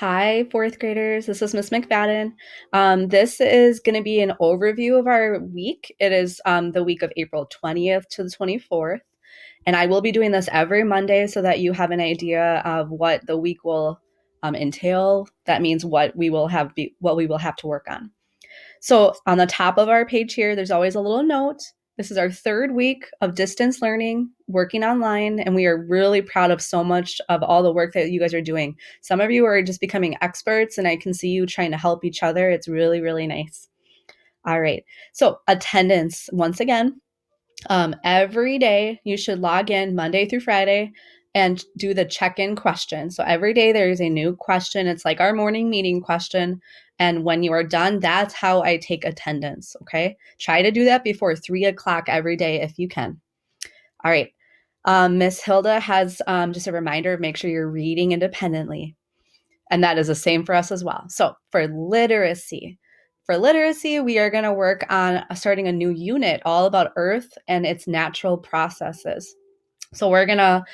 Hi, fourth graders. This is Miss McFadden. This is going to be an overview of our week. It is the week of April 20th to the 24th. And I will be doing this every Monday so that you have an idea of what the week will entail. That means what we will have to work on. So on the top of our page here, there's always a little note. This is our third week of distance learning, working online, and we are really proud of so much of all the work that you guys are doing. Some of you are just becoming experts, and I can see you trying to help each other. It's really, really nice. All right. So attendance, once again, every day you should log in Monday through Friday and do the check-in question. So every day there is a new question. It's like our morning meeting question. And when you are done, that's how I take attendance. Okay. Try to do that before 3 o'clock every day if you can. All right. Miss Hilda has just a reminder, make sure you're reading independently. And that is the same for us as well. So for literacy, we are going to work on starting a new unit all about Earth and its natural processes. So we're going to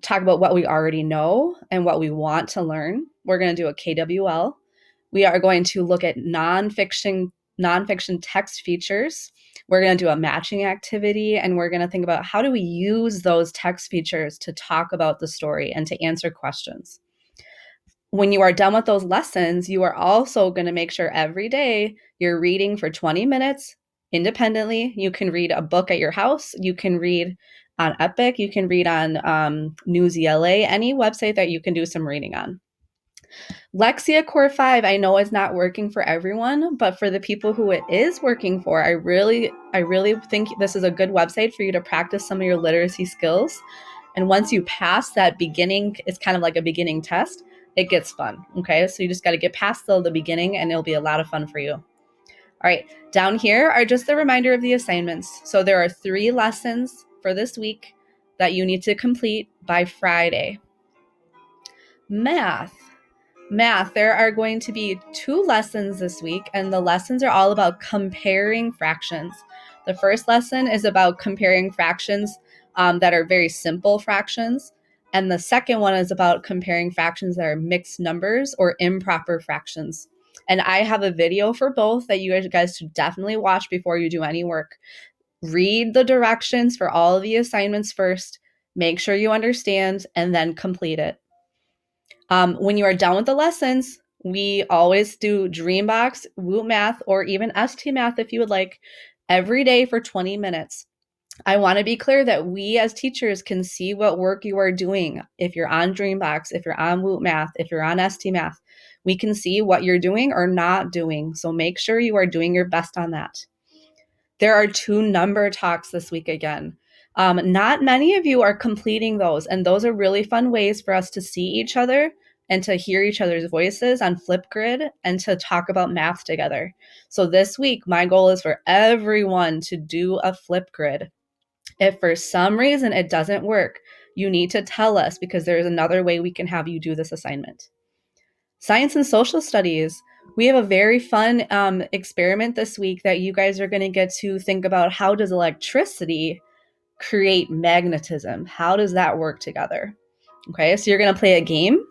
talk about what we already know and what we want to learn. We're going to do a KWL. We are going to look at nonfiction text features. We're going to do a matching activity, and we're going to think about how do we use those text features to talk about the story and to answer questions. When you are done with those lessons, you are also going to make sure every day you're reading for 20 minutes independently. You can read a book at your house. You can read on Epic. You can read on Newsela, any website that you can do some reading on. Lexia Core 5, I know is not working for everyone, but for the people who it is working for, I really think this is a good website for you to practice some of your literacy skills. And once you pass that beginning, it's kind of like a beginning test, it gets fun. Okay, so you just got to get past the beginning and it'll be a lot of fun for you. All right, down here are just the reminder of the assignments. So there are 3 lessons for this week that you need to complete by Friday. Math, there are going to be 2 lessons this week, and the lessons are all about comparing fractions. The first lesson is about comparing fractions that are very simple fractions. And the second one is about comparing fractions that are mixed numbers or improper fractions. And I have a video for both that you guys should definitely watch before you do any work. Read the directions for all of the assignments first, make sure you understand, and then complete it. When you are done with the lessons, we always do Dreambox, Woot Math, or even ST Math if you would like, every day for 20 minutes. I want to be clear that we as teachers can see what work you are doing. If you're on Dreambox, if you're on Woot Math, if you're on ST Math, we can see what you're doing or not doing. So make sure you are doing your best on that. There are 2 number talks this week again. Not many of you are completing those, and those are really fun ways for us to see each other and to hear each other's voices on Flipgrid and to talk about math together. So this week, my goal is for everyone to do a Flipgrid. If for some reason it doesn't work, you need to tell us because there is another way we can have you do this assignment. Science and social studies. We have a very fun experiment this week that you guys are going to get to think about. How does electricity create magnetism? How does that work together? Okay, so you're going to play a game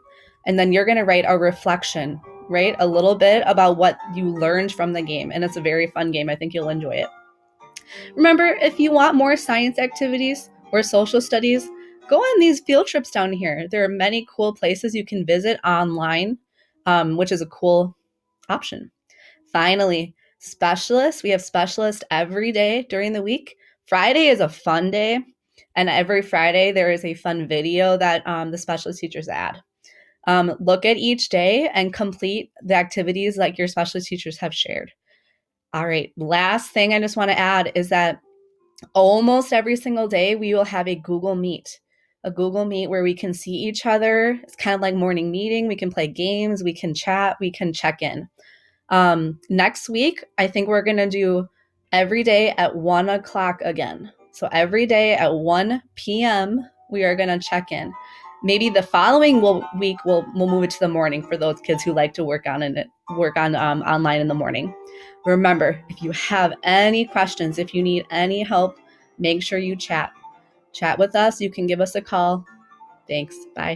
and then you're going to write a reflection, right? A little bit about what you learned from the game. And it's a very fun game. I think you'll enjoy it. Remember, if you want more science activities or social studies, go on these field trips down here. There are many cool places you can visit online, which is a cool option. Finally, specialists. We have specialists every day during the week. Friday is a fun day, and every Friday there is a fun video that the specialist teachers add. Look at each day and complete the activities like your specialist teachers have shared. All right, last thing I just want to add is that almost every single day we will have a Google Meet where we can see each other. It's kind of like morning meeting. We can play games, we can chat, we can check in. Next week, I think we're going to do every day at 1 o'clock again. So every day at 1 p.m., we are going to check in. Maybe the following week we'll move it to the morning for those kids who like to work on online in the morning. Remember, if you have any questions, if you need any help, make sure you chat with us. You can give us a call. Thanks. Bye.